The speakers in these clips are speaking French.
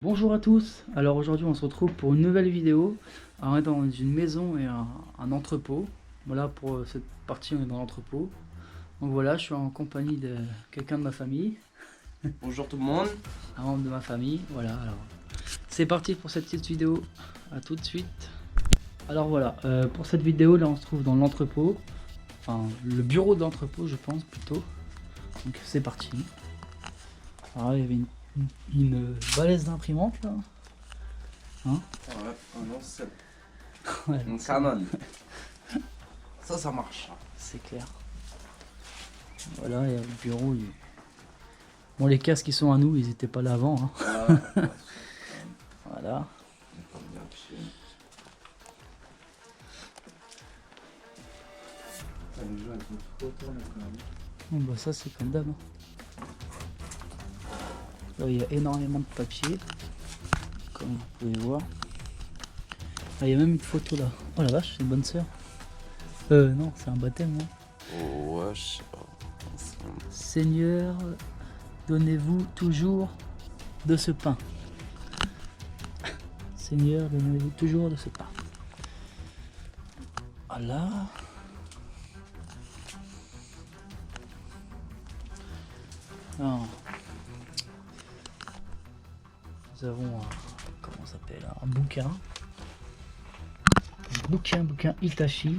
Bonjour à tous, alors aujourd'hui on se retrouve pour une nouvelle vidéo. Alors, on est dans une maison et un entrepôt. Voilà, pour cette partie on est dans l'entrepôt. Donc voilà, je suis en compagnie de quelqu'un de ma famille, Bonjour tout le monde. un membre de ma famille. Voilà, alors c'est parti pour cette petite vidéo, à tout de suite. Alors voilà, pour cette vidéo là on se trouve dans l'entrepôt, enfin le bureau de l'entrepôt je pense plutôt. Donc c'est parti. Alors il y avait une balèze d'imprimante là. Hein? Ouais, un ancien. Ouais, Une Canon. Ça marche. c'est clair. Voilà, il y a le bureau. Bon, les casques qui sont à nous, ils étaient pas là avant. Hein. Voilà. Bon, bah ça c'est comme d'hab. Hein. Là, il y a énormément de papier, comme vous pouvez voir. Ah, il y a même une photo là. Oh la vache, c'est une bonne sœur. Non, c'est un baptême. Hein. Oh, ouais, je sais pas. Seigneur, donnez-vous toujours de ce pain. Seigneur, donnez-vous toujours de ce pain. Voilà. Alors, nous avons comment ça s'appelle, un bouquin. Bouquin Hitachi.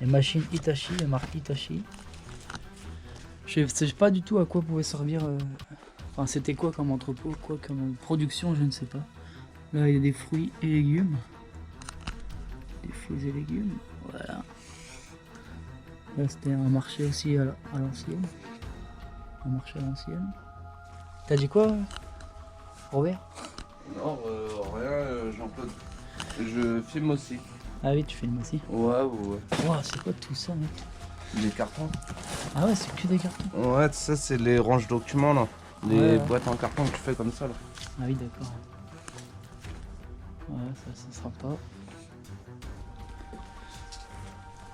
Les machines Hitachi, la marque Hitachi. Je sais pas du tout à quoi pouvait servir. Enfin, c'était quoi comme entrepôt, quoi comme production, je ne sais pas. Là, il y a des fruits et légumes. Des fruits et légumes, voilà. Là, c'était un marché aussi à l'ancienne. Un marché à l'ancienne. T'as dit quoi, Robert? Non, rien, Jean-Claude. Je filme aussi. Ah oui, tu filmes aussi. Ouais. Wow, c'est quoi tout ça, mec? Les cartons. Ah ouais, c'est que des cartons. Ouais, ça c'est les ranges documents là. Les Ouais. boîtes en carton que tu fais comme ça là. Ah oui, d'accord. Ouais, ça c'est sympa.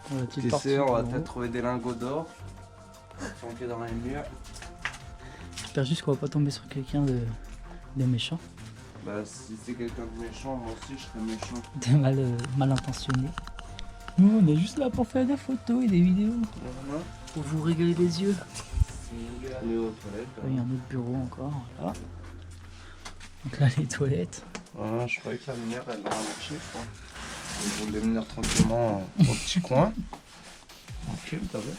Voilà, petite Tu partie sais, on va bureau. peut-être trouver des lingots d'or. Planqués dans les murs. J'espère juste qu'on va pas tomber sur quelqu'un de méchant, Bah, si c'est quelqu'un de méchant, moi aussi je serais méchant. de mal intentionné. Nous, on est juste là pour faire des photos et des vidéos, Voilà. pour vous régaler les yeux. Si vous voulez aller aux toilettes. Là, il y a un autre bureau encore, voilà. Donc là, les toilettes. Voilà, je croyais que la lumière elle va marcher, je crois. Ils voulaient venir tranquillement au petit coin. Ok, t'as vu.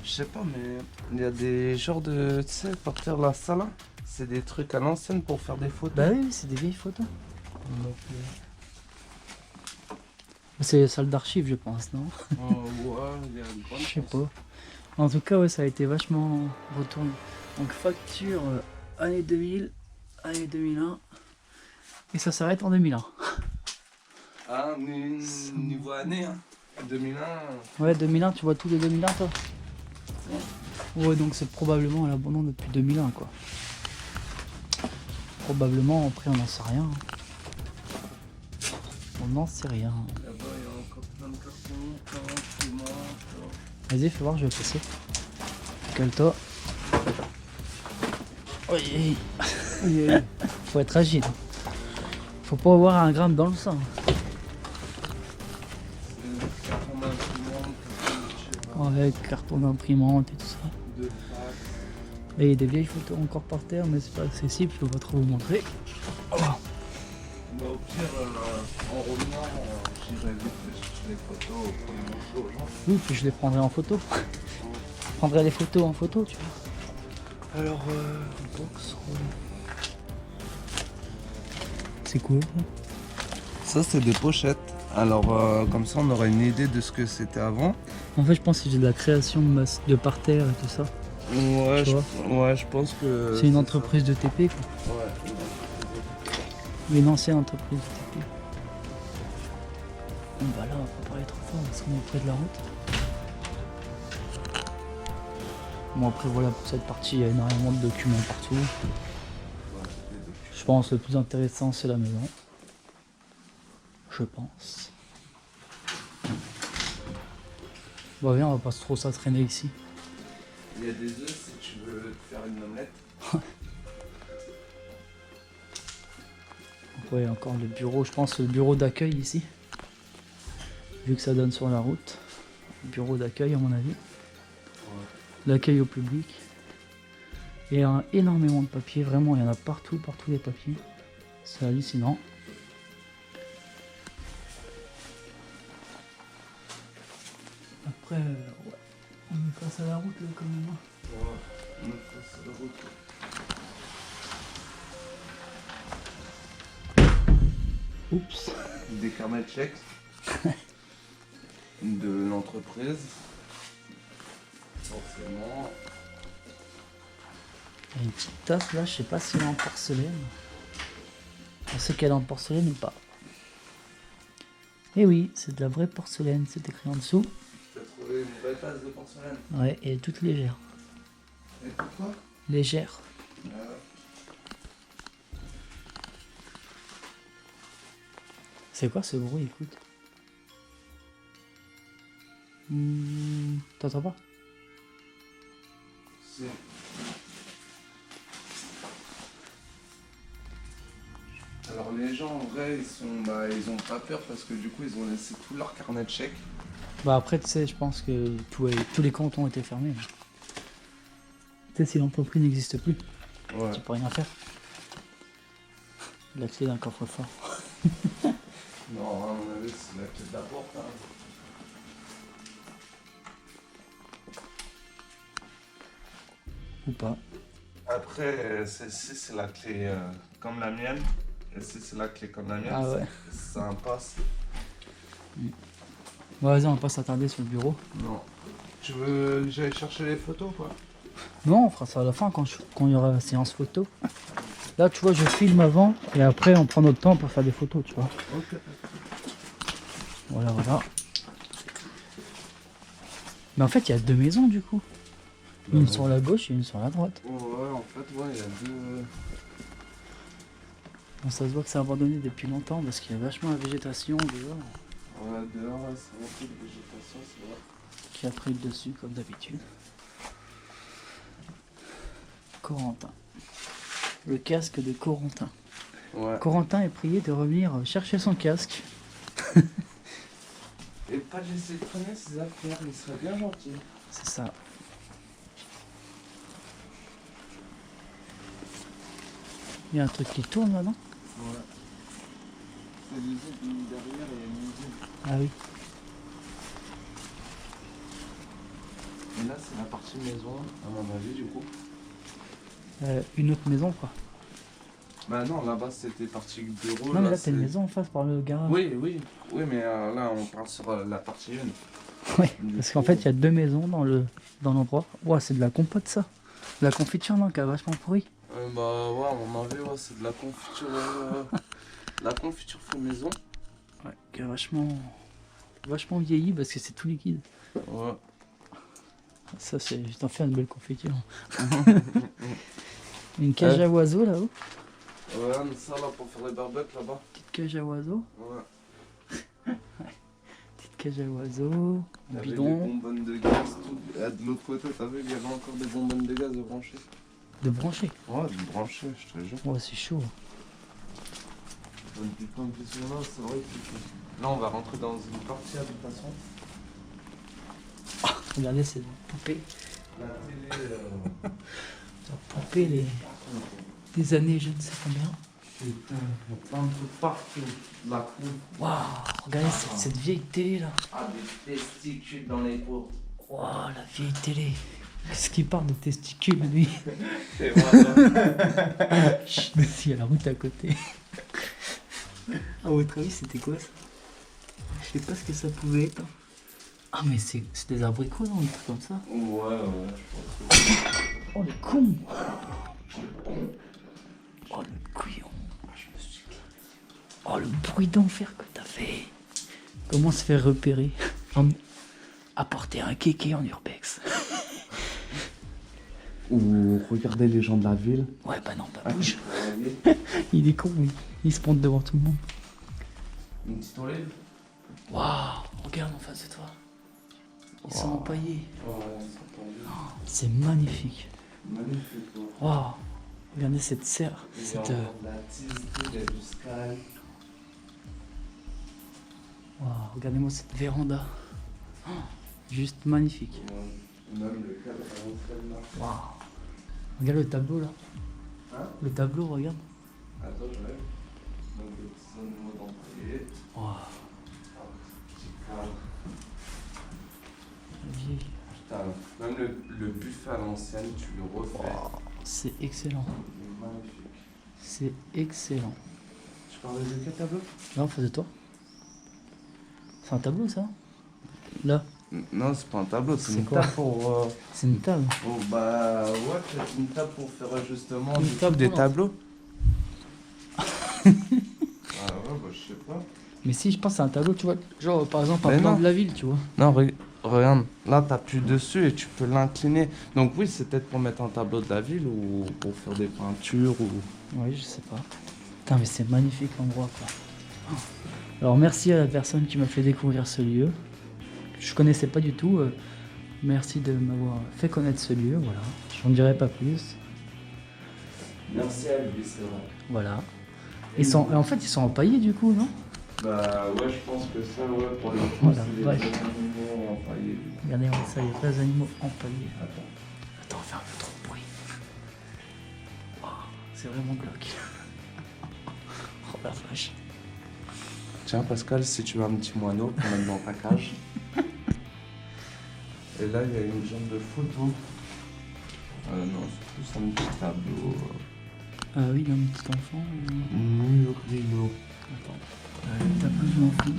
Je sais pas, mais il y a des genres de. Tu sais, pour faire la salle, hein, c'est des trucs à l'ancienne pour faire des photos. Bah oui, c'est des vieilles photos. Donc, c'est salle d'archives, je pense, non? Ouais, il y a une grande Je sais chance. pas. En tout cas, ouais, ça a été vachement retourné. Donc facture année 2000, année 2001. Et ça s'arrête en 2001. Ah, niveau année, hein. 2001. Ouais, 2001, tu vois tous les 2001, toi? Ouais, donc c'est probablement à l'abandon depuis 2001, quoi. Probablement, après on n'en sait rien. On n'en sait rien. Là-bas, il y a encore plein de cartons, Vas-y, fais voir, je vais passer. Cale-toi. Oui. Faut être agile. Faut pas avoir un gramme dans le sang. cartons d'imprimante, je sais pas, Avec carton d'imprimante et tout ça. de fax. Et il y a des vieilles photos encore par terre, mais c'est pas accessible, je peux pas trop vous montrer. Oh. Bah, au pire, en revenant, j'irai vite chercher les photos pour les montrer aux gens. Oui, puis je les prendrai en photo. Je prendrai les photos en photo, tu vois. Alors, box roll. C'est quoi ça? Ça, c'est des pochettes. Alors, comme ça, on aura une idée de ce que c'était avant. En fait, je pense que c'est de la création de parterre et tout ça. Ouais, Tu vois je pense que. C'est une ça. entreprise de TP, quoi. Ouais. Une ancienne entreprise de TP. Bon, bah là, on va pas parler trop fort parce qu'on est près de la route. Bon, après, voilà, pour cette partie, il y a énormément de documents partout. Je pense que le plus intéressant, c'est la maison. Je pense. Bon, viens, on va pas trop ça traîner ici. Il y a des œufs si tu veux te faire une omelette. Ouais, encore le bureau, je pense le bureau d'accueil ici. Vu que ça donne sur la route. Bureau d'accueil à mon avis. L'accueil au public. Et il y a énormément de papiers, vraiment, il y en a partout les papiers. C'est hallucinant. Après, ouais, on est face à la route là quand même. Ouais, on est face à la route. Oups. Des carnets de chèques de l'entreprise. Forcément. Il y a une petite tasse là, je sais pas si elle est en porcelaine. On sait qu'elle est en porcelaine ou pas. Et oui, c'est de la vraie porcelaine, c'est écrit en dessous. Tu as trouvé une vraie tasse de porcelaine. Ouais, et elle est toute légère. Et pourquoi? Légère. C'est quoi ce bruit, écoute? T'entends pas? Si. Alors les gens en vrai ils ont pas peur parce que du coup ils ont laissé tout leur carnet de chèques. Bah après tu sais, je pense que tous les comptes ont été fermés. Tu sais, si l'entreprise n'existe plus, Ouais. tu peux rien faire. La clé d'un coffre-fort. Non, à mon avis c'est la clé de la porte. Hein. Ou pas. Après celle-ci c'est la clé comme la mienne. Et si c'est la clé comme la mienne, Ah ouais. c'est un passe. Bon, vas-y, on va pas s'attarder sur le bureau. Non. Tu veux que j'aille chercher les photos quoi? Non, on fera ça à la fin quand il y aura la séance photo. Là, tu vois, je filme avant et après on prend notre temps pour faire des photos, tu vois. Ok. Voilà, voilà. Mais en fait, il y a deux maisons du coup. Une sur la gauche et une sur la droite. Ouais, en fait, ouais, il y a deux. Bon, ça se voit que c'est abandonné depuis longtemps parce qu'il y a vachement la végétation dehors Ouais, dehors, ouais, c'est beaucoup de végétation, c'est vrai. qui a pris le dessus comme d'habitude. Corentin. Le casque de Corentin. Ouais. Corentin est prié de revenir chercher son casque. Et pas de laisser traîner ses affaires, il serait bien gentil. C'est ça. Il y a un truc qui tourne là, non? Ouais. C'est l'usine derrière, il y a une usine. Ah oui. Et là, c'est la partie maison, à mon avis, du coup. Une autre maison quoi. Bah non, là-bas, c'était partie bureau. Non mais là c'est- t'as une maison en face par le garage. Oui, oui. Oui, mais là, on parle sur la partie jeune. Ouais, Du parce coup, qu'en fait il y a deux maisons dans l'endroit. Ouah, c'est de la compote ça. De la confiture non, qui a vachement pourri. Bah ouais, à mon avis, ouais, c'est de la confiture. La confiture fait maison. Ouais, qui a vachement vieilli parce que c'est tout liquide. Ouais. Ça c'est, je t'en fais une belle confiture. Une cage à oiseaux là-haut. Ouais, mais ça là pour faire les barbecues là-bas. Petite cage à oiseaux. Ouais. Petite cage à oiseaux. Il y avait des Bidon. bonbonnes de gaz, tout. Et de l'autre côté, t'as vu, il y avait encore des bonbonnes de gaz de brancher. De brancher. Ouais, de brancher, je te jure. Ouais, c'est chaud. Un petit peu impressionnant, c'est vrai que... Là, on va rentrer dans une partie habitation. Regardez cette poupée. La télé... Cette poupée des années je ne sais combien. Putain, il y a plein de trucs partout. La coupe. Waouh, regardez cette vieille télé là. Ah, des testicules dans les cours. Waouh, la vieille télé. Qu'est-ce qu'il parle de testicules lui? C'est vrai. Chut, mais si, il y a la route à côté. À votre avis, c'était quoi ça? Je sais pas ce que ça pouvait être. Ah, mais c'est des abricots, non? Un truc comme ça. Ouais, je pense que... Oh, le con! Oh, le couillon! Oh, le bruit d'enfer que t'as fait! Comment se faire repérer? Apporter un kéké en urbex. Ou regarder les gens de la ville. Ouais, bah non, bah bouge. Il est con, lui. Il se pointe devant tout le monde. Une petite olive. Waouh, regarde en face de toi. Ils sont empaillés. Ouais, c'est pas C'est magnifique. magnifique. Waouh. Regardez cette serre. Cette, La tise, il y a du sky. Waouh, regardez-moi cette véranda. Oh, juste magnifique. Même le cadre à l'ancienne là. Waouh. Regarde le tableau là. Hein? Le tableau, regarde. Attends, je rêve. Donc le petit animaux d'employé. Waouh. Petit cadre. La vieille. Putain, même le buffet à l'ancienne, tu le refais. Waouh, c'est excellent. Il est magnifique. C'est excellent. Tu parlais de quel tableau? Là, en face de toi. C'est un tableau ça? Là, Non, c'est pas un tableau, c'est C'est une quoi? table pour. c'est une table. Bah ouais, peut-être une table pour faire justement Une du table des roulante. tableaux. Ah ouais, bah je sais pas. Mais si, je pense que c'est un tableau, tu vois. Genre, par exemple, un Mais plan non. de la ville, tu vois. Non, regarde, là t'appuies dessus et tu peux l'incliner. Donc oui, c'est peut-être pour mettre un tableau de la ville ou pour faire des peintures ou. Oui, je sais pas. Putain, mais c'est magnifique l'endroit, quoi. Alors, merci à la personne qui m'a fait découvrir ce lieu. Je connaissais pas du tout. Merci de m'avoir fait connaître ce lieu, voilà. J'en dirai pas plus. Merci à lui, c'est vrai. Voilà. En fait, ils sont empaillés du coup, non? Bah ouais, je pense que ça, ouais, pour le coup, Oh la c'est des vache. animaux empaillés. Regardez, ça, il y a plein d'animaux empaillés. Attends. Attends, on fait un peu trop de bruit. Oh, c'est vraiment glauque. Oh la vache. Tiens Pascal, si tu veux un petit moineau pour mettre dans ta cage. Et là, il y a une jambe de photo. Non, c'est plus un petit tableau. Ah oui, il y a un petit enfant. Murilo. Attends. T'as pas de enfant.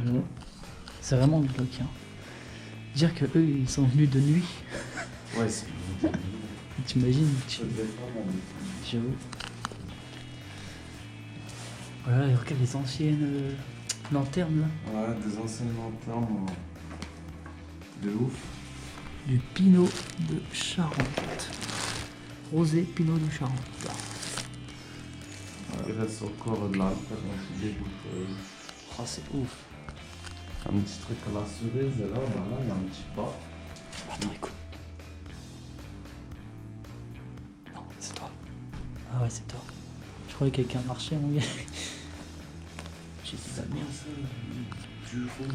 Alors, c'est vraiment glauque. Hein. Dire que eux, ils sont venus de nuit. Ouais, c'est T'imagines J'avoue. Voilà, et regarde les anciennes lanternes là. Ouais, des anciennes lanternes. De ouf. Du Pinot de Charente. Rosé Pinot de Charente. Il reste encore de l'alcool dans des bouteilles. Oh, c'est ouf. Un petit truc à la cerise, et là, bah là, il y a un petit pas. Attends, écoute. Non, c'est toi. Ah ouais, c'est toi. Je croyais que quelqu'un marchait, mon gars. J'ai dit la merde. Du rhum.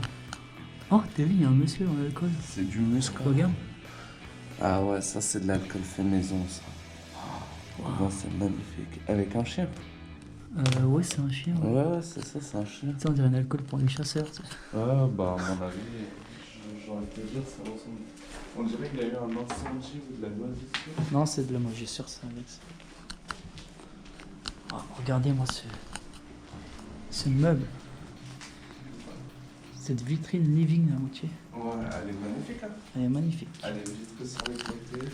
Oh, t'as vu, il y a un monsieur dans l'alcool. C'est du muscat. Regarde. Ah ouais, ça c'est de l'alcool fait maison, ça. Wow. Ouais, c'est magnifique. Avec un chien. Ouais, c'est un chien. Ouais. Ouais, c'est ça, c'est un chien. Tu sais, on dirait un alcool pour les chasseurs. Tu sais. Ouais, bah à mon avis, j'aurais pu dire, ça ressemble. On dirait qu'il y a eu un incendie ou de la moisissure. Non, c'est de la moisissure, ça, avec ça. Oh, regardez-moi ce meuble. Cette vitrine living à moitié. Ouais, elle est magnifique, hein. Elle est magnifique. Elle est vitrée sur les côtés.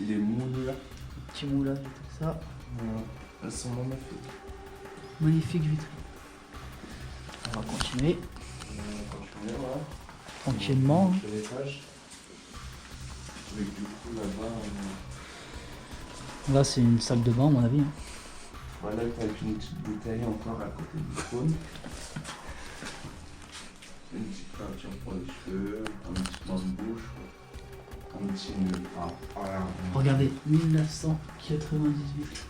Les moulures. Petit moulage et tout ça. Ouais, elles sont magnifiques. Magnifique vitrine. On va continuer Continuez, ouais. tranquillement. On fait l'étage. Et du coup, là-bas, Là, c'est une salle de bain, à mon avis. Hein. voilà, avec une petite bouteille encore à côté du trône. Une petite peinture pour les cheveux, un petit bain de bouche, un petit nœud. Ah, voilà. Regardez, 1998.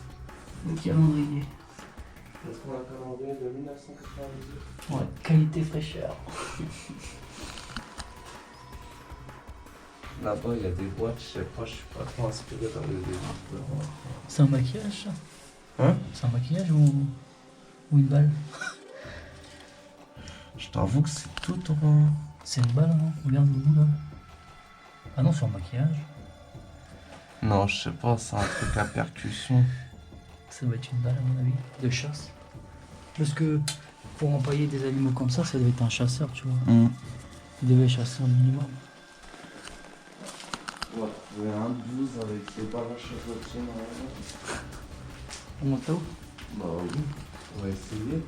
Le calendrier. Est-ce qu'on a un calendrier de 1998? Ouais, qualité fraîcheur. Là-bas, il y a des boîtes, je sais pas, je suis pas trop inspiré par les débats. C'est un maquillage, ça? Hein? C'est un maquillage ou une balle? Je t'avoue que c'est tout en... C'est une balle, hein. Regarde le bout là. Ah non, c'est un maquillage. Non, je sais pas, c'est un truc à percussion. Ça doit être une balle, à mon avis, de chasse. Parce que pour empailler des animaux comme ça doit être un chasseur, tu vois. Il devait chasser un minimum. On va trouver un 12 avec les balles à chevaucher normalement. On monte là-haut? Bah oui, on va essayer.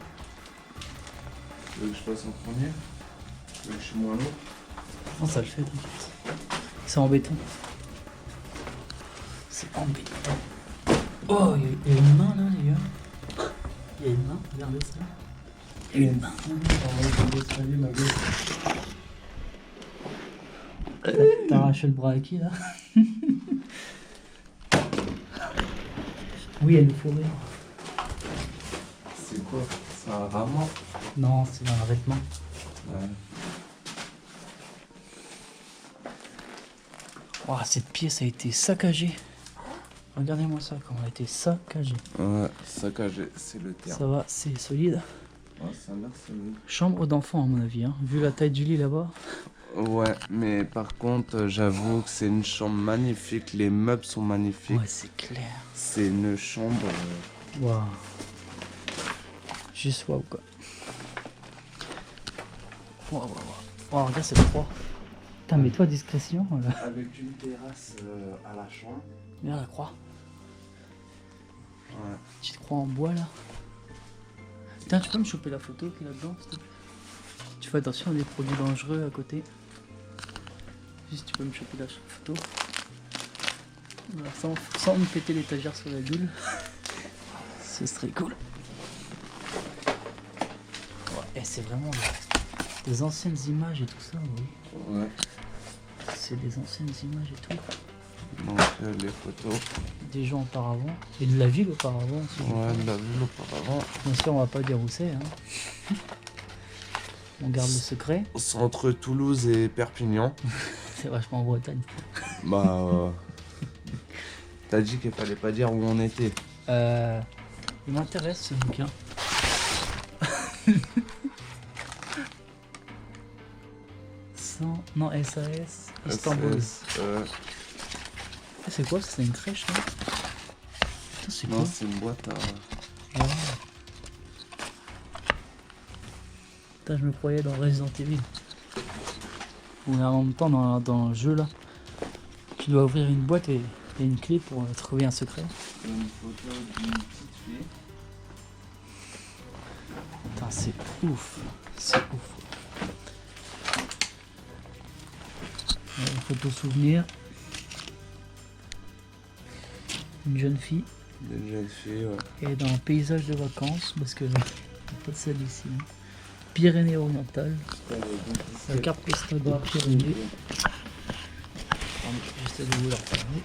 Tu veux que je passe en premier? Tu veux que je suis moins lourd? Non, ça le fait, t'inquiète. C'est embêtant. C'est embêtant. Oh, il y a une main là, les gars. Il y a une main, regardez ça. Il y a une main. T'as arraché le bras à qui là? Oui, elle nous faut rire. C'est quoi? C'est un rameau? Non, c'est un vêtement. Ouais. Ouah, cette pièce a été saccagée. Regardez-moi ça, comment elle a été saccagée. Ouais, saccagé, c'est le terme. Ça va, c'est solide. Ouais, ça a l'air solide. Chambre d'enfant à mon avis, hein. Vu la taille du lit là-bas. Ouais, mais par contre, j'avoue que c'est une chambre magnifique. Les meubles sont magnifiques. Ouais, c'est clair. C'est une chambre. Waouh. Juste waouh quoi. Waouh, waouh, waouh. Oh, regarde, c'est froid. Putain, mais toi, discrétion. Avec une terrasse à la chambre. Regarde la croix. Ouais. Petite croix en bois là. Tiens, tu peux me choper la photo qu'il y a là-dedans, s'il te plaît? Tu fais attention à des produits dangereux à côté. Juste, tu peux me choper la photo. Voilà, sans me péter l'étagère sur la gueule. Ce serait cool. Ouais, et c'est vraiment des anciennes images et tout ça, oui. Ouais. C'est des anciennes images et tout. Donc les photos. Des gens auparavant. Et de la ville auparavant aussi. Ouais, de la ville auparavant. Bien sûr, on va pas dire où c'est. Hein. On garde le secret. C'est entre Toulouse et Perpignan. C'est vachement en Bretagne. Bah. T'as dit qu'il fallait pas dire où on était. Il m'intéresse ce bouquin. Non, SAS, Istanbul. C'est quoi? C'est une crèche là? Putain, c'est quoi? Non, c'est une boîte à. Ah. Putain, je me croyais dans Resident Evil. Ou en même temps dans le jeu là. Tu dois ouvrir une boîte et une clé pour trouver un secret. Une photo d'une petite fille. Putain, c'est ouf. C'est ouf. Une photo souvenir. Une jeune fille. Une jeune fille, ouais. Et dans un paysage de vacances, parce que pas de celle ici. Hein. Pyrénées-Orientales. La carte postale de la Pyrénées. J'essaie de vous la refermer.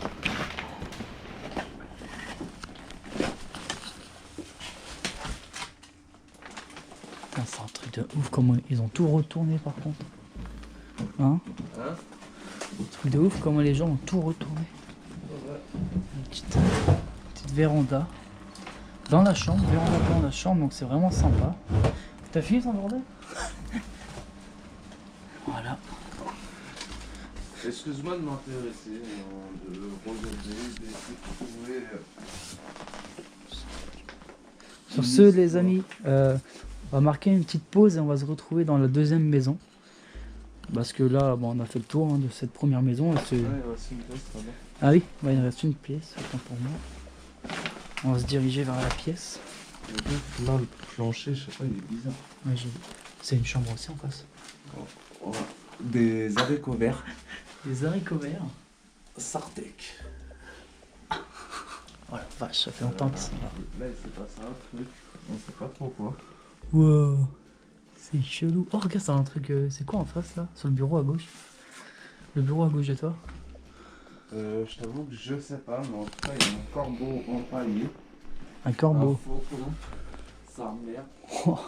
Putain, c'est un truc de ouf comment ils ont tout retourné par contre. Hein? Truc de ouf comment les gens ont tout retourné. Une petite véranda. Dans la chambre, véranda dans la chambre, donc c'est vraiment sympa. T'as fini ton bordel? Voilà. Excuse-moi de m'intéresser, de regarder, d'essayer de trouver. Sur ce, les amis, on va marquer une petite pause et on va se retrouver dans la deuxième maison. Parce que là, bon, on a fait le tour de cette première maison. Ouais, il reste une pièce là-bas. Ah oui, il reste une pièce, autant pour moi. On va se diriger vers la pièce. Là, le plancher, je sais pas, il est bizarre. Ouais, c'est une chambre aussi en face. Oh, des haricots verts. Des haricots verts. Sartec. Oh la vache, ça fait longtemps que ça va. Là, il s'est passé un truc. On sait pas trop quoi. Wow, c'est chelou. Oh, regarde, c'est un truc. C'est quoi en face là? Sur le bureau à gauche? Le bureau à gauche de toi? Je t'avoue que je sais pas, mais en tout cas, il y a un corbeau empaillé. Un corbeau. Un faucon. Sa mère. Oh,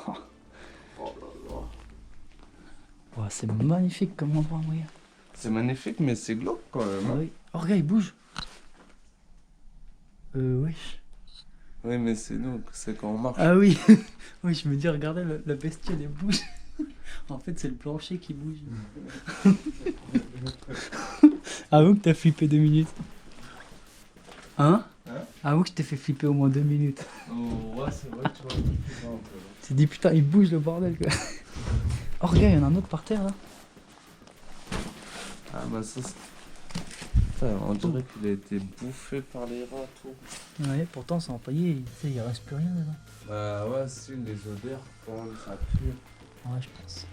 Oh là là. ouais, c'est magnifique comme endroit, regarde. C'est magnifique, mais c'est glauque quand même. Ah Hein. oui. Oh, regarde, il bouge. Oui. Oui, mais c'est nous, c'est quand on marche. Ah oui. Oui, je me dis, regardez, la bestiole, elle bouge. En fait, c'est le plancher qui bouge. Avoue que t'as flippé 2 minutes. Hein? Avoue que je t'ai fait flipper au moins 2 minutes. Oh, ouais, c'est vrai que tu vois. Tu Tu te dis, putain, il bouge le bordel, quoi. Oh, regarde, il y en a un autre par terre, là. Ah, bah ça, c'est. Putain, on dirait qu'il a été bouffé par les rats, tout. Ouais, pourtant, c'est empaillé, il reste plus rien dedans. Bah ouais, si, les odeurs, quand même, ça pue. Ouais, je pense.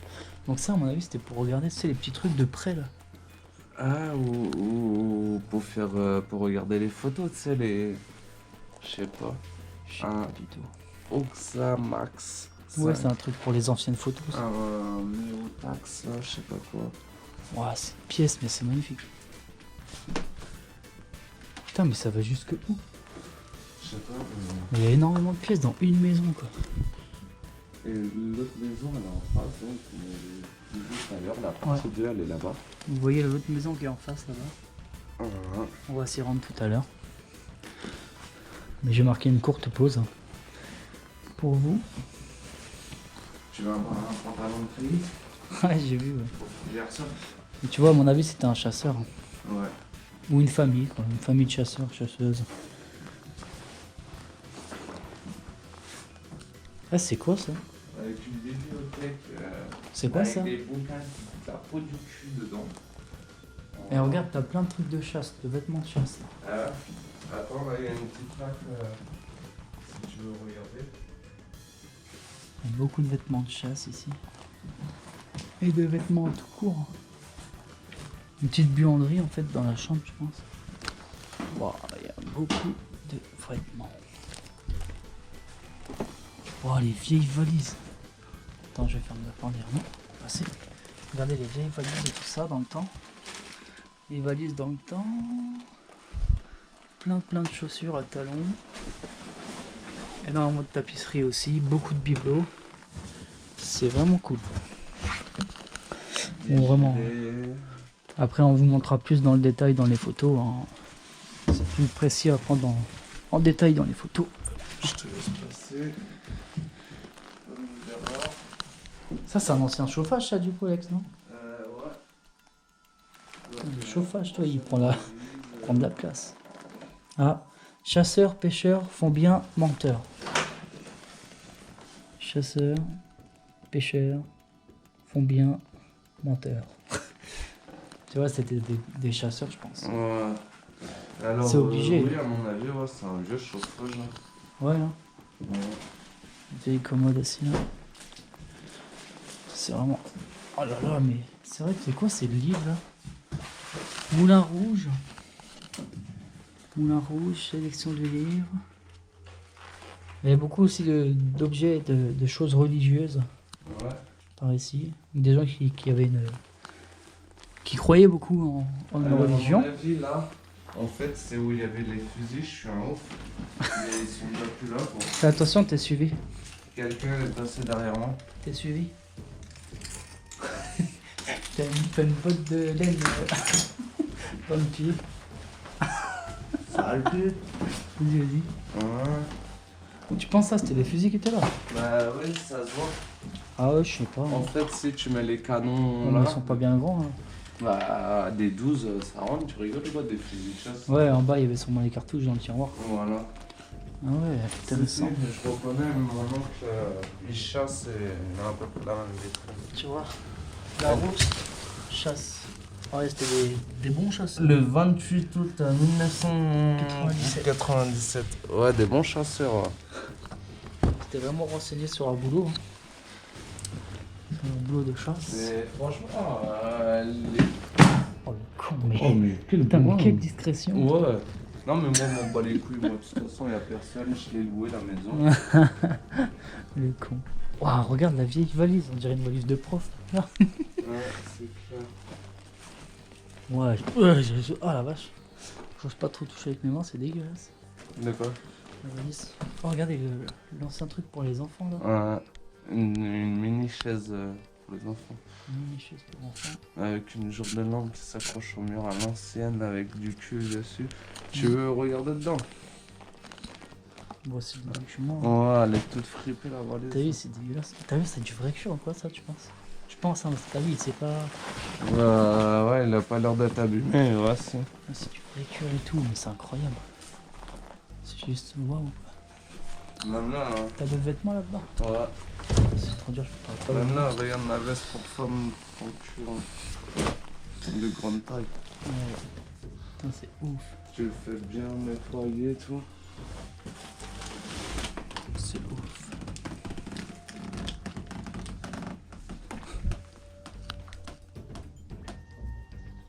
Donc ça, à mon avis, c'était pour regarder, tu sais, les petits trucs de près, là. Ah, ou pour faire, pour regarder les photos, tu sais, les. Je sais pas. Je sais pas du tout. Oxa Max. Ouais, c'est un truc pour les anciennes photos, ça. Néotax, je sais pas quoi. Ouah, c'est une pièce, mais c'est magnifique. Putain, mais ça va jusque où? Je sais pas. Il y a énormément de pièces dans une maison, quoi. Et l'autre maison, elle est en face, donc on est juste ailleurs. La partie 2, elle est là-bas. Vous voyez l'autre maison qui est en face, là-bas? On va s'y rendre tout à l'heure. Mais j'ai marqué une courte pause. Hein. Pour vous. Tu vas avoir un pantalon de fille? Ouais, j'ai vu. Ouais. Pour faire ça? Et tu vois, à mon avis, c'était un chasseur. Hein. Ouais. Ou une famille, quoi. Une famille de chasseurs, chasseuses. Ah, c'est quoi ça? Avec une bibliothèque. C'est quoi ça? Avec des bouquins, la peau du cul dedans. Et regarde, t'as plein de trucs de chasse, de vêtements de chasse. Attends, là, il y a une petite plaque. Si tu veux regarder. Il y a beaucoup de vêtements de chasse ici. Et de vêtements tout court. Une petite buanderie en fait dans la chambre, je pense. Wow, il y a beaucoup de vêtements. Wow, les vieilles valises. Attends, je vais faire me dire non. Passer. Regardez les vieilles valises et tout ça dans le temps. Les valises dans le temps. Plein de chaussures à talons. Énormément de tapisserie aussi. Beaucoup de bibelots. C'est vraiment cool. Bon, vraiment. Après, on vous montrera plus dans le détail dans les photos. Hein. C'est plus précis à prendre en détail dans les photos. Je te laisse passer. Ça, c'est un ancien chauffage, ça, du coup, Alex, non? Ouais. Le chauffage, toi, il prend de la place. Ah, chasseurs, pêcheurs font bien menteurs. Chasseurs, pêcheurs font bien menteurs. Tu vois, c'était des chasseurs, je pense. Ouais. Alors, C'est obligé. oui, à mon avis, ouais, c'est un vieux chauffage. Ouais, hein. Ouais. Une vieille commode assis là. C'est vraiment... Oh là là, mais c'est vrai que c'est quoi ces livres là? Moulin Rouge. Moulin Rouge, sélection de livres. Il y a beaucoup aussi d'objets, de choses religieuses Ouais. par ici. Des gens qui avaient qui croyaient beaucoup en une religion. À mon avis, là, en fait, c'est où il y avait les fusils. Je suis un ouf. Mais ils sont déjà plus là. Bon. Fais attention, t'es suivi. Quelqu'un est passé derrière moi. T'es suivi. T'as une botte de laine dans le pied. Sale pute. Vas-y, vas-y. Ouais. Tu penses ça, c'était des fusils qui étaient là? Bah ouais, ça se voit. Ah ouais, je sais pas. En fait, si tu mets les canons Mais là, ils sont pas bien grands. Hein. bah des 12, ça rentre, tu rigoles quoi, des fusils de chasse. Ouais, en bas il y avait sûrement les cartouches dans le tiroir. Voilà. Ah ouais, intéressant. Je reconnais mon oncle, il chasse et il a un peu la même vie. Tu vois, la rousse chasse. Ouais, c'était des bons chasseurs. Le 28 août 1997. Ouais, des bons chasseurs. Ouais. C'était vraiment renseigné sur leur boulot. Hein. Sur leur boulot de chasse. Mais franchement, Oh le con, mais. Oh, mais putain, mais quelle discrétion. Ouais. Non, mais moi, je m'en bats les couilles. Moi, de toute façon, il n'y a personne. Je l'ai loué la maison. Le con. Waouh, regarde la vieille valise, on dirait une valise de prof. Ouais, c'est clair. Ouais, oh la vache. J'ose pas trop toucher avec mes mains, c'est dégueulasse. De quoi? La valise. Oh, regardez l'ancien truc pour les enfants là. Une mini chaise pour les enfants. Une chaise pour enfants. Avec une jourde de lampe qui s'accroche au mur à l'ancienne avec du cul dessus. Tu veux regarder dedans? Bon, c'est du document. Ouais, elle est toute fripée la valise. T'as vu, c'est dégueulasse. T'as vu, c'est du vrai cul en quoi ça, tu penses? Tu penses, hein, parce que t'as vu, c'est pas. Ouais, il a pas l'air d'être abîmé, ouais, si. Ah, c'est du vrai cul et tout, mais c'est incroyable. C'est juste waouh. Même là, hein. T'as d'autres vêtements là-dedans? Ouais. C'est trop dur, je peux pas. Même là, regarde ma veste pour femme en cul. De grande taille. Ouais. Putain, c'est ouf. Tu le fais bien nettoyer et tout. C'est ouf.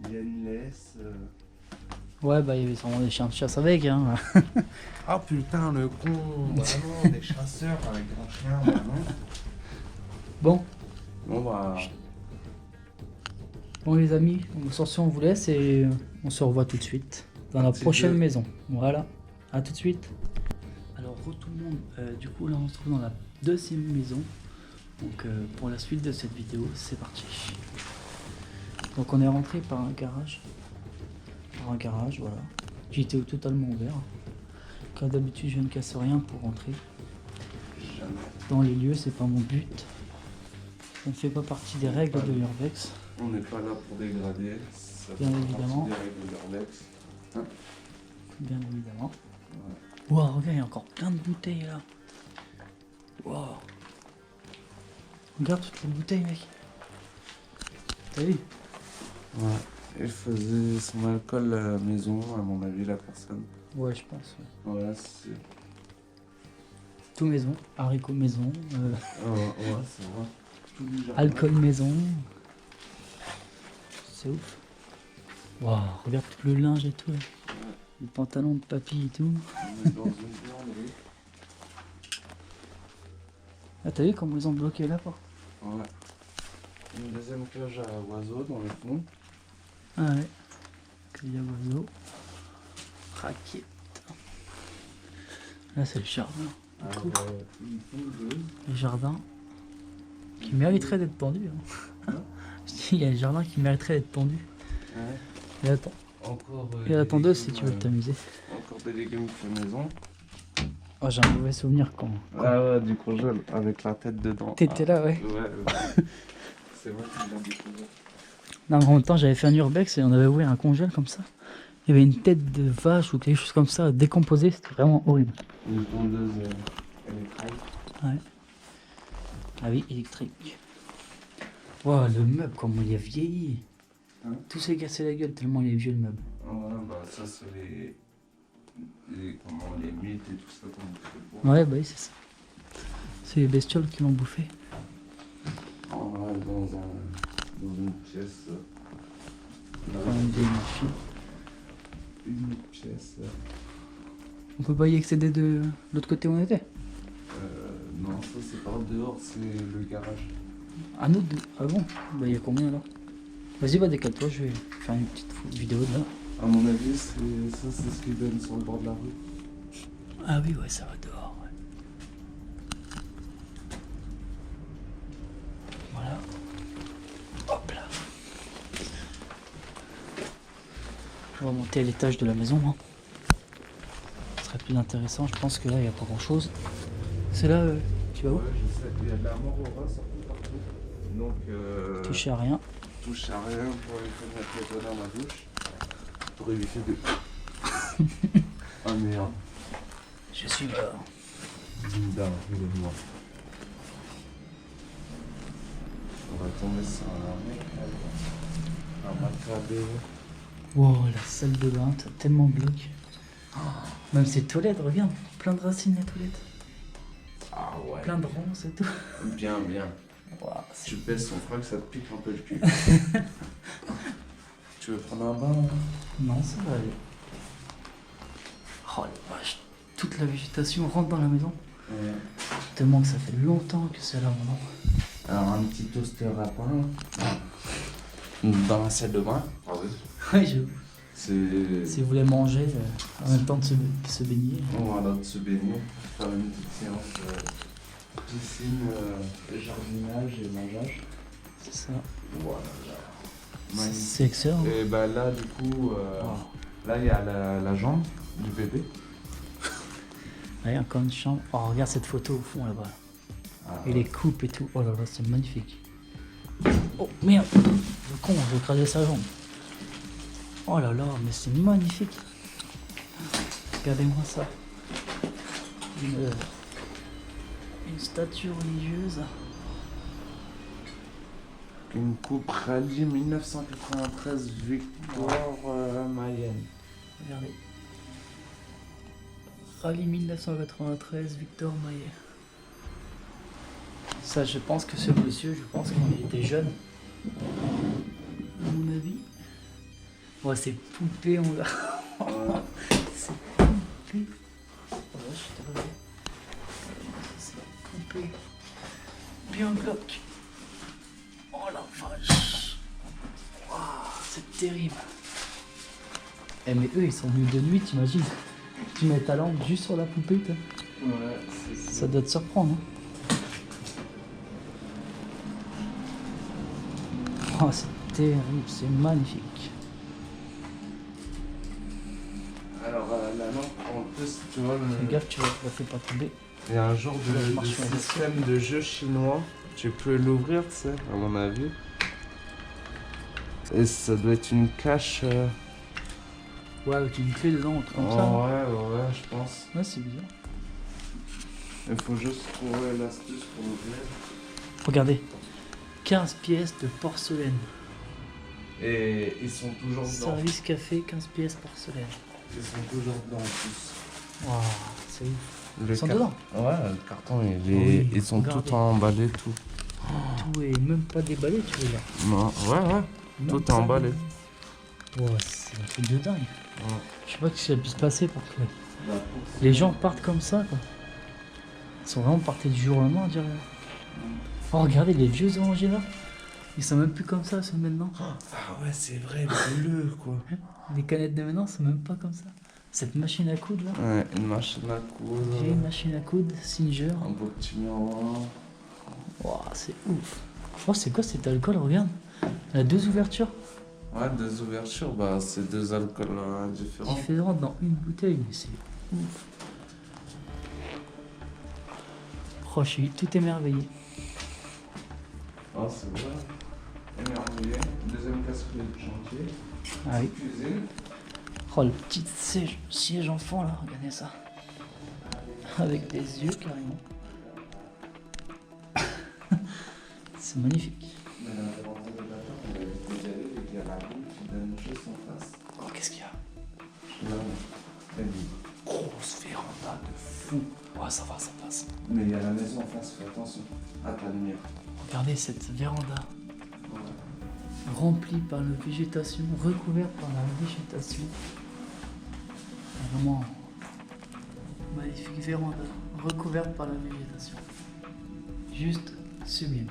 Il y a une laisse. Ouais, bah il y avait sûrement des chiens de chasse avec, hein. Ah putain, le con. Bah non, des chasseurs avec un chien, bah non. Bon, Bon bah. Bon les amis, sur ce on vous laisse et on se revoit tout de suite dans la prochaine maison. Voilà, à tout de suite. Alors tout le monde, du coup là on se trouve dans la deuxième maison. Donc pour la suite de cette vidéo, c'est parti. Donc on est rentré par un garage. Voilà. Qui était totalement ouvert. Comme d'habitude je ne casse rien pour rentrer. Dans les lieux, c'est pas mon but. Ça ne fait pas partie des règles de l'Urbex. On n'est pas là pour dégrader. Ça Bien fait évidemment. partie des règles de l'Urbex. Hein? Bien évidemment. Ouais. Wow, regarde, il y a encore plein de bouteilles là. Wow. Regarde toutes les bouteilles, mec. T'as vu? Ouais. Il faisait son alcool à la maison, à mon avis, la personne. Ouais, je pense. Ouais. Voilà, c'est. Tout maison, haricots maison, Ouais, c'est vrai. Tout du jardin. alcool maison. C'est ouf. Wow, regarde tout le linge et tout. Là. Les pantalons de papy et tout. On est dans une buanderie. Ah, t'as vu comment ils ont bloqué la porte? Ouais. Une deuxième cage à oiseaux dans le fond. Ah ouais. Qu'il y a oiseau. Raquette. Là, c'est le jardin. Du coup, Une pondeuse. le jardin qui mériterait d'être pendu. Hein. Je dis, il y a le jardin qui mériterait d'être pendu. Ouais. Et attends. Encore. Et la tondeuse si tu veux t'amuser. Encore des légumes faits maison. Oh, j'ai un mauvais souvenir quand. Ah ouais, du congèle avec la tête dedans. T'étais là, ouais. Ouais. C'est vrai qu'il a découvert. Non, en même temps, j'avais fait un urbex et on avait ouvert un congèle comme ça. Il y avait une tête de vache ou quelque chose comme ça décomposée, c'était vraiment horrible. Une tondeuse électrique. Ouais. Ah oui, électrique. Wow, le meuble, comment il a vieilli. Hein? Tout s'est cassé la gueule tellement il est vieux le meuble. Ouais, bah ça c'est les mythes et tout ça qu'on fait le bois. Ouais, bah oui, c'est ça. C'est les bestioles qui l'ont bouffé. Ouais, dans une pièce. Enfin, une vieille machine. Une pièce. On peut pas y accéder de l'autre côté où on était. Non, ça c'est par dehors, c'est le garage. Ah, nous deux. Ah bon? Bah, il y a combien alors? Vas-y, bah, décale-toi, je vais faire une petite vidéo de là. À mon avis, c'est ce qui donne sur le bord de la rue. Ah oui, ouais, ça va dehors, ouais. Voilà. Hop là. On va monter à l'étage de la maison. Hein. Ce serait plus intéressant. Je pense que là, il n'y a pas grand-chose. C'est là, tu vas où? Ouais, je sais, il y a de la mort au rat sortie partout. Donc, Toucher à rien. touche à rien pour lui faire mettre les doigts dans ma douche. Pour éviter de... Ah merde. Je suis mort. Linda, il est mort. On va tomber sur un mec, un macabé. Wow, la salle de bain, t'as tellement de blocs. Même ces toilettes, regarde, plein de racines les toilettes. Ah ouais. Plein de ronces et tout. Bien, bien. Wow, Tu baisses son froc, ça te pique un peu le cul. Tu veux prendre un bain là? Non, ça va aller. Oh la vache, toute la végétation rentre dans la maison. Ouais. Tellement que ça fait longtemps que c'est là maintenant. Alors un petit toaster à pain. Dans la salle de bain. Ah oui. Oui, je... C'est... Si vous voulez manger en même temps de se baigner. Voilà, de se baigner, faire une petite séance piscine, jardinage et mangeage. C'est ça. Voilà. C'est excellent. Et bah là, du coup, Wow. là il y a la jambe du bébé. Ouais, encore une chambre. Oh, regarde cette photo au fond là-bas. Ah, Et les coupes et tout. Oh là là, c'est magnifique. Oh merde, le con, j'ai écrasé sa jambe. Oh là là, mais c'est magnifique. Regardez-moi ça. Une statue religieuse. Une coupe rallye 1993 Victor Mayenne. Regardez. Rallye 1993 Victor Maillet. Ça, je pense que ce monsieur, quand il était jeune, à mon avis. Ouais, c'est poupée, on l'a. C'est poupée. Oh là, je suis désolé. C'est poupée. Bien glauque. Oh la vache. Wow. eux, ils sont venus de nuit, t'imagines? Tu mets ta lampe juste sur la poupée, toi. Ouais, c'est Ça doit te surprendre. Hein. Oh, c'est terrible, c'est magnifique. Alors la lampe, en plus, tu vois, Fais gaffe, tu la fais pas tomber. il y a un genre Je de marche sur la système de jeu chinois. Tu peux l'ouvrir, tu sais, à mon avis. Et ça doit être une cache. Ouais, avec une clé dedans, un truc comme ça. Ouais, je pense. Ouais, c'est bizarre. Il faut juste trouver l'astuce pour l'ouvrir. Regardez, 15 pièces de porcelaine. Et ils sont toujours dedans. Service café, 15 pièces porcelaine. Ils sont toujours dedans en plus. Waouh, c'est ouf. Le Ils sont dedans. Ouais, le carton, Oui, ils sont regardez. tout emballés, tout. Tout est même pas déballé, tu veux dire. Non, ouais. Même Tout est pas emballé. déballé. Ouais, c'est un truc de dingue. Ouais. Je sais pas ce qui a pu se passer pour que Bah, les gens partent comme ça, quoi. Ils sont vraiment partis du jour au lendemain, on dirait. Oh, regardez les vieux orangers là. Ils sont même plus comme ça, ceux de maintenant. Ah ouais, c'est vrai, bleu quoi. Les canettes de maintenant sont même pas comme ça. Cette machine à coudre là. Ouais, une machine à coudre. J'ai une machine à coudre, Singer. Un beau petit miroir. Wow, c'est ouf. Oh, c'est quoi cet alcool? Regarde. Il a deux ouvertures Ouais, deux ouvertures, bah c'est deux alcools différents. différentes dans une bouteille. Mais c'est ouf. Oh, je suis tout émerveillé. Ah, c'est vrai. Émerveillé. Deuxième casquette de chantier. Ah oui. Cuisine. Oh, le petit siège enfant là, regardez ça. Avec des yeux carrément. C'est magnifique. Mais l'avantage de la porte, on va éviter d'y aller et qu'il y a la roue qui donne juste en face. Oh, qu'est-ce qu'il y a? Là, il y a une grosse véranda de fou. Ouais, ça va, ça passe. Mais il y a la maison en face, fais attention à ta lumière. Regardez cette véranda. Remplie par la végétation, recouverte par la végétation. Vraiment magnifique véranda, recouverte par la végétation. Juste sublime.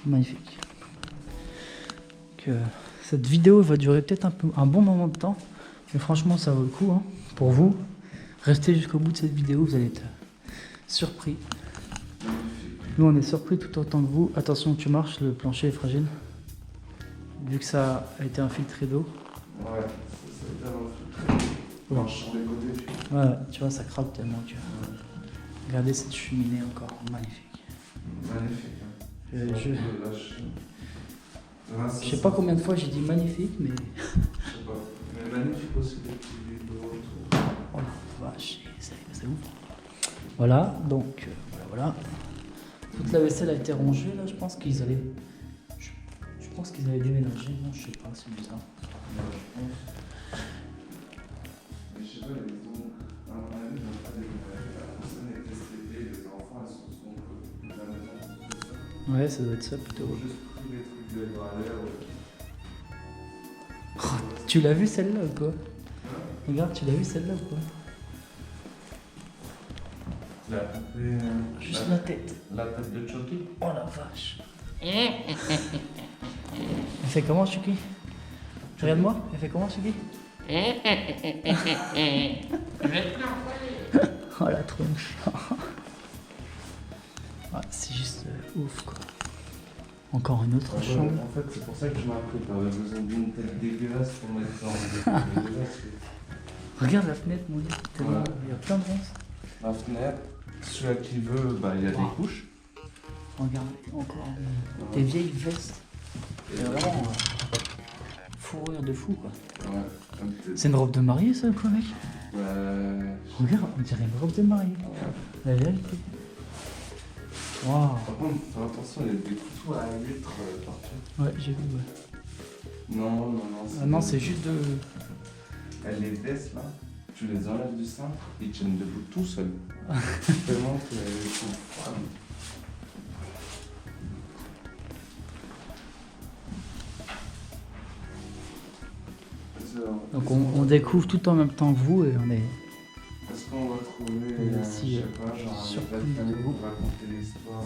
Magnifique. Que cette vidéo va durer peut-être un bon moment de temps, mais franchement ça vaut le coup hein, pour vous. Restez jusqu'au bout de cette vidéo, vous allez être surpris. Nous on est surpris tout autant que vous. Attention, tu marches, le plancher est fragile. Vu que ça a été infiltré d'eau. Ouais, c'est bien infiltré. Marche sur les côtés. Ouais, tu vois, ça craque tellement que. Regardez cette cheminée encore, magnifique. Magnifique. Je Je sais pas combien de fois j'ai dit magnifique, mais. Je sais pas. Mais magnifique aussi les petits vidéos autour. Oh la vache, c'est ouf. Voilà, donc voilà. Toute la vaisselle a été rangée là, je pense qu'ils allaient. Je pense qu'ils avaient déménagé, non, je sais pas, c'est bizarre. Ouais, je pense. Mais je sais pas, ils ont. À mon avis, ils n'ont pas déménagé. La personne est décédée, les enfants, elles se sont occupés de la maison. Tout ça. Ouais, ça doit être ça Ils plutôt. ont juste pris les trucs de valeur. Oh, tu l'as vu celle-là ou quoi? Regarde, tu l'as vu celle-là ou quoi? La poupée. Juste la tête. La tête de Chucky. Oh la vache. Elle fait comment, Chucky? Regarde-moi, elle fait comment, Chucky? Oh la tronche. Ouais, c'est juste ouf quoi. Encore une autre chambre. En fait, c'est pour ça que je m'ai appris. T'avais besoin d'une tête dégueulasse pour mettre dans le dégueulasse. Regarde la fenêtre, mon dieu. Tellement... Ouais. Il y a plein de ronces. La fenêtre, celui qui veut, bah, il y a des couches. Regardez, encore des vieilles vestes. C'est vraiment fourrure de fou quoi. Ouais, comme C'est une robe de mariée ça quoi mec? Ouais. Regarde, on dirait une robe de mariée. La vérité. Waouh. Par contre, fais attention, il y a des couteaux à huîtres partout. Ouais, j'ai vu, ouais. Non. Ah non, c'est juste de... Elle les baisse là, tu les enlèves du sein, ils tiennent debout tout seuls. Tellement qu'ils sont froids. Donc on découvre tout en même temps que vous et on est... Est-ce qu'on va trouver, Ici, je sais pas, genre un surpris livre de famille de pour vous. raconter l'histoire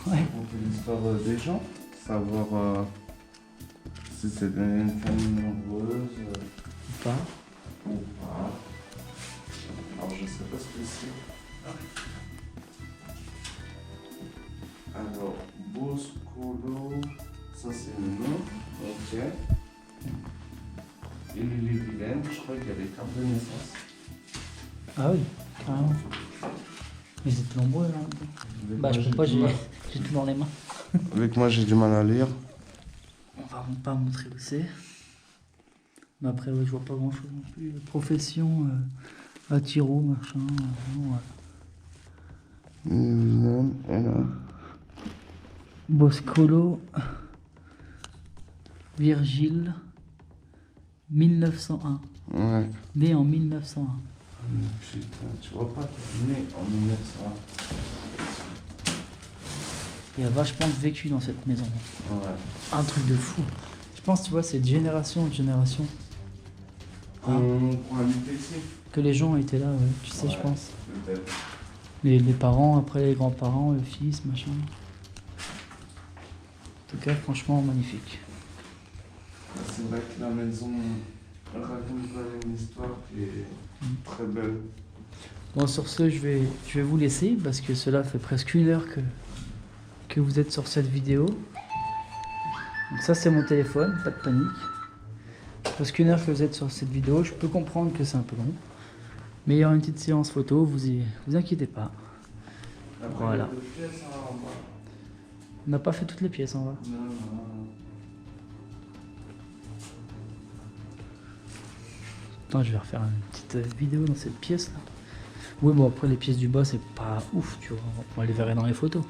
Ouais. raconter l'histoire des gens, savoir si c'est une famille nombreuse. Ou pas. Ou pas. Alors je sais pas ce que c'est. Alors, Boscolo, ça c'est le nom. Ok. Et les vilaines, je crois qu'il y a les cartes de naissance. Ah oui, carrément. Mais c'est nombreux là. Bah je peux pas, j'ai tout dans les mains. Avec moi j'ai du mal à lire. On va pas montrer où c'est. Mais après ouais, je vois pas grand chose non plus. Profession, attiro, machin. Les vilaines, et là. Boscolo, Virgile, 1901. Ouais. Né en 1901. Putain, tu vois pas, né en 1901. Il a vachement vécu dans cette maison. Ouais. Un truc de fou. Je pense, tu vois, c'est de génération en génération. Pour habiter ici. Que les gens étaient là, ouais. Tu sais, Ouais, je pense. peut-être. Les parents, après les grands-parents, le fils, machin. En tout cas, franchement, magnifique. C'est vrai que la maison raconte quand même une histoire qui est très belle. Bon, sur ce, je vais vous laisser parce que cela fait presque 1 heure que vous êtes sur cette vidéo. Donc ça, c'est mon téléphone, pas de panique. Presque 1 heure que vous êtes sur cette vidéo, je peux comprendre que c'est un peu long. Mais il y aura une petite séance photo, vous inquiétez pas. Après, Voilà. il y a deux pièces, hein, en bas. On n'a pas fait toutes les pièces en bas. Non, non, non. Attends, je vais refaire une petite vidéo dans cette pièce là. Oui, bon, après les pièces du bas, c'est pas ouf, tu vois. On les verrait dans les photos.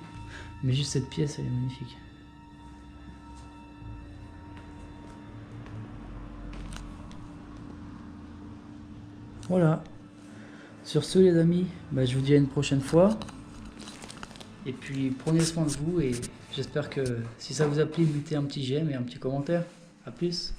Mais juste cette pièce, elle est magnifique. Voilà. Sur ce, les amis, bah, je vous dis à une prochaine fois. Et puis, prenez soin de vous et j'espère que si ça vous a plu, mettez un petit j'aime et un petit commentaire. A plus.